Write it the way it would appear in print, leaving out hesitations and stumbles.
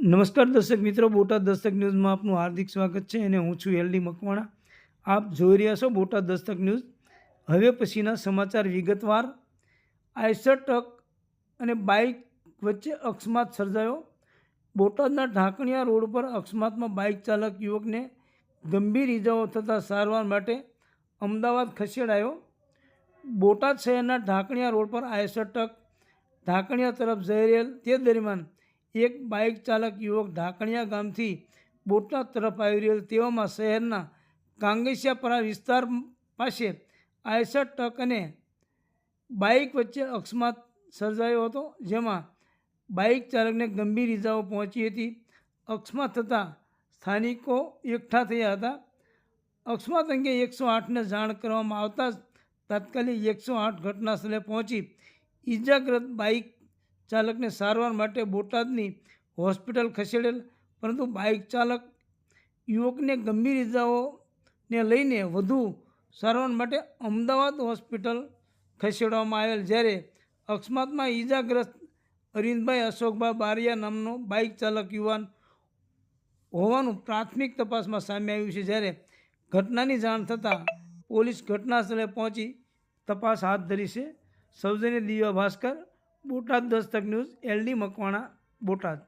નમસ્કાર દર્શક મિત્રો, બોટાદ દસ્તક ન્યૂઝમાં આપનું હાર્દિક સ્વાગત છે અને હું છું એલડી મકવાણા. આપ જોઈ રહ્યા છો બોટાદ દસ્તક ન્યૂઝ. હવે પછીના સમાચાર વિગતવાર. આઈસર ટ્રક અને બાઇક વચ્ચે અકસ્માત સર્જાયો. બોટાદના ઢાંકણિયા રોડ પર અકસ્માતમાં બાઇક ચાલક યુવકને ગંભીર ઇજાઓ થતાં સારવાર માટે અમદાવાદ ખસેડાયો. બોટાદ શહેરના ઢાંકણિયા રોડ પર આઈસર ટ્રક ઢાંકણિયા તરફ જઈ રહેલ તે દરમિયાન એક બાઇક ચાલક યુવક ઢાંકણિયા ગામથી બોટાદ તરફ આવી રહેલ તેવામાં શહેરના કાંગેસિયાપરા વિસ્તાર પાસે આઈસર ટ્રક અને બાઇક વચ્ચે અકસ્માત સર્જાયો હતો, જેમાં બાઇક ચાલકને ગંભીર ઇજાઓ પહોંચી હતી. અકસ્માત થતાં સ્થાનિકો એકઠા થયા હતા. અકસ્માત અંગે 108ને જાણ કરવામાં આવતા જ તાત્કાલિક 108 ઘટના સ્થળે પહોંચી ઇજાગ્રસ્ત બાઇક ચાલકને સારવાર માટે બોટાદની હોસ્પિટલ ખસેડેલ, પરંતુ બાઇક ચાલક યુવકને ગંભીર ઇજાઓને લઈને વધુ સારવાર માટે અમદાવાદ હોસ્પિટલ ખસેડવામાં આવેલ. જ્યારે અકસ્માતમાં ઇજાગ્રસ્ત અરવિંદભાઈ અશોકભાઈ બારિયા નામનો બાઇક ચાલક યુવાન હોવાનું પ્રાથમિક તપાસમાં સામે આવ્યું છે. જ્યારે ઘટનાની જાણ થતાં પોલીસ ઘટના સ્થળે પહોંચી તપાસ હાથ ધરી છે. સૌજન્ય દિવ્યા ભાસ્કર, બોટાદ દસ્તક ન્યૂઝ, એલડી મકવાણા, બોટાદ.